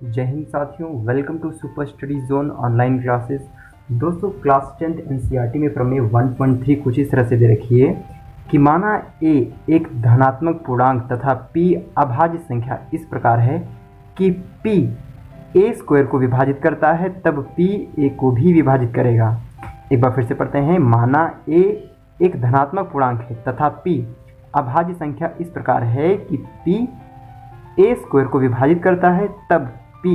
जय हिंद साथियों, welcome to super study zone online classes. दोस्तों, क्लास 10th एनसीईआरटी में प्रमेय 1.3 कुछ इस तरह से दे रखी है कि माना a एक धनात्मक पूर्णांक तथा p अभाज्य संख्या इस प्रकार है कि p a स्क्वायर को विभाजित करता है तब p a को भी विभाजित करेगा। एक बार फिर से पढ़ते हैं। माना a एक धनात्मक पूर्णांक है तथा p अभाज्य संख्या इस प्रकार है कि p a स्क्वायर को विभाजित करता है तब p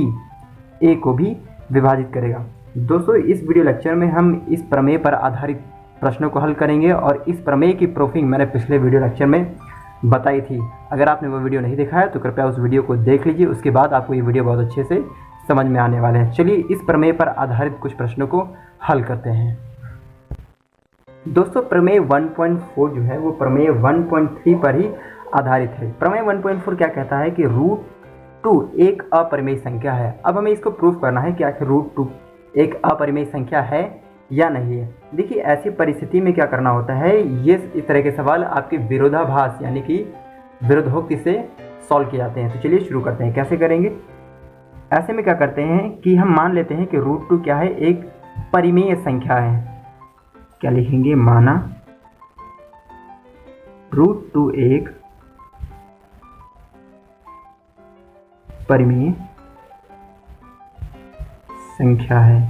a को भी विभाजित करेगा। दोस्तों, इस वीडियो लेक्चर में हम इस प्रमेय पर आधारित प्रश्नों को हल करेंगे और इस प्रमेय की प्रूफिंग मैंने पिछले वीडियो लेक्चर में बताई थी। अगर आपने वो वीडियो नहीं देखा है तो कृपया उस वीडियो को देख लीजिए, उसके बाद आपको ये वीडियो बहुत अच्छे से समझ में आने वाले हैं। चलिए इस प्रमेय पर आधारित कुछ प्रश्नों को हल करते हैं। दोस्तों, प्रमेय 1.4 जो है वो प्रमेय 1.3 पर ही आधारित है। प्रमेय 1.4 क्या कहता है कि √2 एक अपरिमेय संख्या है। अब हमें इसको प्रूफ करना है कि आखिर √2 एक अपरिमेय संख्या है या नहीं है। देखिए, ऐसी परिस्थिति में क्या करना होता है, ये इस तरह के सवाल आपके विरोधाभास यानी कि विरोधोक्ति से सॉल्व किए जाते हैं। तो चलिए शुरू करते हैं। कैसे करेंगे? ऐसे में क्या करते हैं कि हम मान लेते हैं कि √2 क्या है, एक परिमेय संख्या है। क्या लिखेंगे? माना √2 एक परिमेय संख्या है।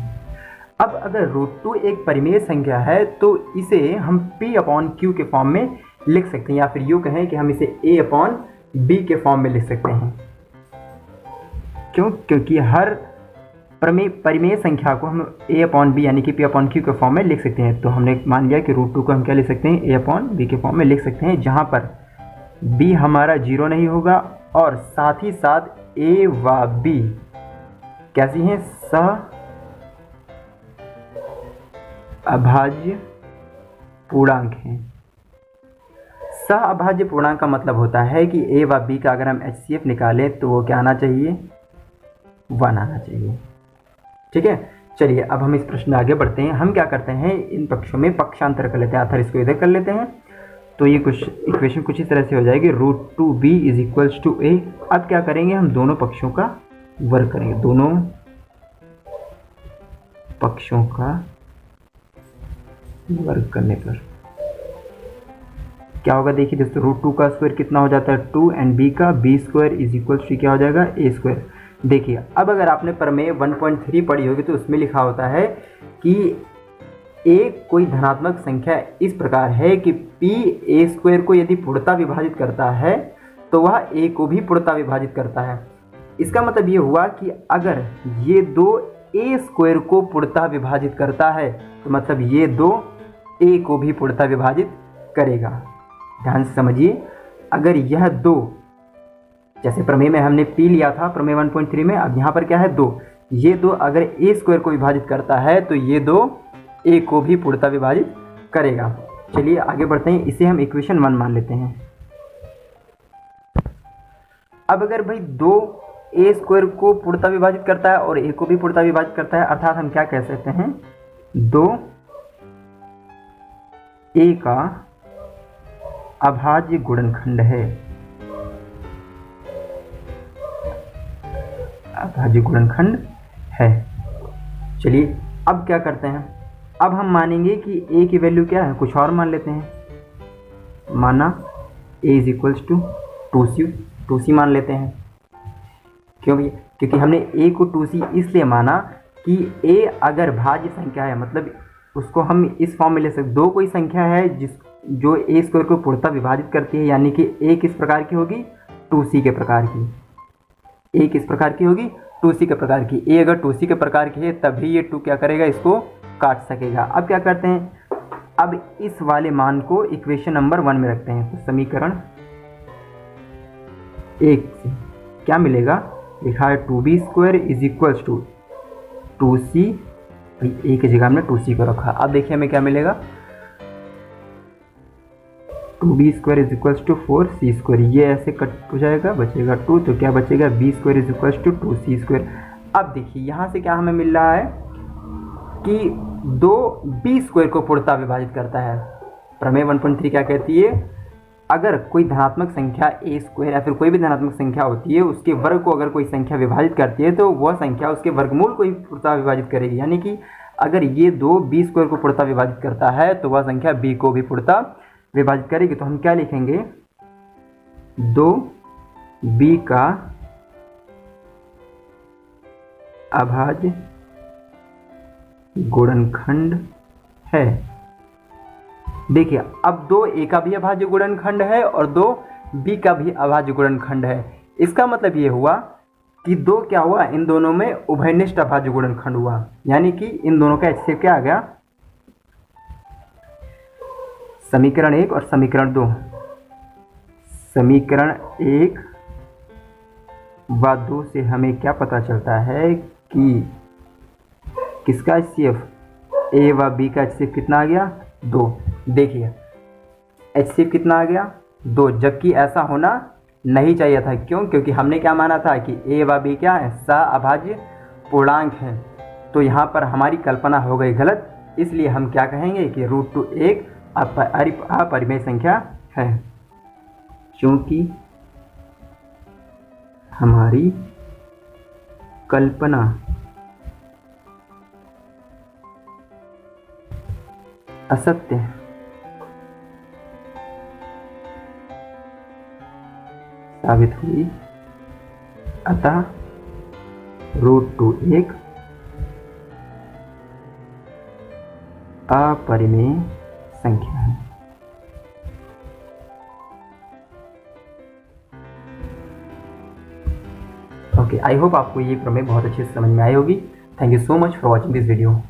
अब अगर √2 एक परिमेय संख्या है तो इसे हम p/q के फॉर्म में लिख सकते हैं, या फिर यूँ कहें कि हम इसे a/b के फॉर्म में लिख सकते हैं। क्यों? क्योंकि हर परिमेय संख्या को हम a/b यानी कि p/q के फॉर्म में लिख सकते हैं। तो हमने मान लिया कि √2 को हम क्या लिख सकते हैं, a/b के फॉर्म में लिख सकते हैं, जहाँ पर b हमारा 0 नहीं होगा और साथ ही साथ a व b कैसी हैं, अभाज्य पूर्णांक हैं। अभाज्य पूर्णांक का मतलब होता है कि a व b का अगर हम HCF निकालें तो वो क्या आना चाहिए, 1 आना चाहिए। ठीक है, चलिए अब हम इस प्रश्न में आगे बढ़ते हैं। हम क्या करते हैं, इन पक्षों में पक्षांतर कर लेते हैं, अर्थात इसको इधर कर लेते हैं। तो ये कुछ इक्वेशन कुछ इस तरह से हो जाएगी, √2b = a। अब क्या करेंगे, हम दोनों पक्षों का वर्ग करेंगे। दोनों पक्षों का वर्ग करने पर क्या होगा, देखिए दोस्तों, √2 का स्क्वायर कितना हो जाता है, 2, एंड b का b² क्या हो जाएगा, a²। देखिए, अब अगर आपने प्रमेय 1.3 पढ़ी होगी तो उसमें लिखा होता है कि एक कोई धनात्मक संख्या इस प्रकार है कि p a² को यदि पूर्णतः विभाजित करता है तो वह a को भी पूर्णतः विभाजित करता है। इसका मतलब ये हुआ कि अगर ये दो a² को पूर्णतः विभाजित करता है तो मतलब ये दो a को भी पूर्णतः विभाजित करेगा। ध्यान से समझिए, अगर यह दो, जैसे प्रमेय में हमने p लिया था प्रमेय 1.3 में, अब यहाँ पर क्या है, दो, ये दो अगर a² को विभाजित करता है तो ये दो a को भी पूर्णतः विभाजित करेगा। चलिए आगे बढ़ते हैं, इसे हम इक्वेशन 1 मान लेते हैं। अब अगर भाई दो a² को पूर्णतः विभाजित करता है और a को भी पूर्णतः विभाजित करता है, अर्थात हम क्या कह सकते हैं, दो a का अभाज्य गुणनखंड है। अभाज्य गुणनखंड है। चलिए अब क्या करते हैं, अब हम मानेंगे कि a की वैल्यू क्या है, कुछ और मान लेते हैं। माना a = 2c मान लेते हैं। क्यों भैया? क्योंकि हमने a को 2c इसलिए माना कि a अगर भाज्य संख्या है, मतलब उसको हम इस फॉर्म में ले सकते, दो कोई संख्या है जो a² को पूर्णतः विभाजित करती है, यानी कि a किस प्रकार की होगी, 2c के प्रकार की। a किस प्रकार की होगी, 2c के प्रकार की। a अगर 2c के प्रकार की है तभी ये 2 क्या करेगा, इसको काट सकेगा। अब क्या करते हैं, अब इस वाले मान को इक्वेशन नंबर 1 में रखते हैं। तो समीकरण 1 से क्या मिलेगा, लिखा है 2b² = 2c, a की जगह हमने 2c को रखा। अब देखिए हमें क्या मिलेगा, 2b² = 4c², ये ऐसे कट हो जाएगा, बचेगा 2, तो क्या बचेगा, b² = 2c²। अब देखिए यहाँ से क्या हमें मिल रहा है कि दो b² को पूर्णतः विभाजित करता है। प्रमेय 1.3 क्या कहती है, अगर कोई धनात्मक संख्या ए स्क्वायर या फिर कोई भी धनात्मक संख्या होती है, उसके वर्ग को अगर कोई संख्या विभाजित करती है तो वह संख्या उसके वर्गमूल को ही पूर्णतः विभाजित करेगी। यानी कि अगर ये 2 बी स्क्वायर को पूर्णतः विभाजित करता है तो वह संख्या बी को भी पूर्णतः विभाजित करेगी। तो हम क्या लिखेंगे, 2 बी का अभाज्य गुणनखंड है। देखिए अब 2 ए का भी अभाज्य गुणनखंड है और 2 बी का भी अभाज्य गुणनखंड है। इसका मतलब ये हुआ कि 2 क्या हुआ, इन दोनों में उभयनिष्ठ अभाज्य गुणनखंड हुआ। यानी कि इन दोनों का HCF क्या आ गया, समीकरण 1 और समीकरण 2। समीकरण 1 व 2 से हमें क्या पता चलता है कि किसका HCF, ए व बी का HCF कितना आ गया, 2। देखिए HCF कितना आ गया, 2, जबकि ऐसा होना नहीं चाहिए था। क्यों? क्योंकि हमने क्या माना था कि ए व बी क्या है, सअभाज्य पूर्णांक है। तो यहाँ पर हमारी कल्पना हो गई गलत, इसलिए हम क्या कहेंगे कि √2 एक अपरिमेय संख्या है। क्योंकि हमारी कल्पना असत्य साबित हुई, अतः √2 एक अपरिमेय संख्या है। ओके, आई होप आपको ये प्रमेय बहुत अच्छे से समझ में आई होगी। Thank you so much for watching this video.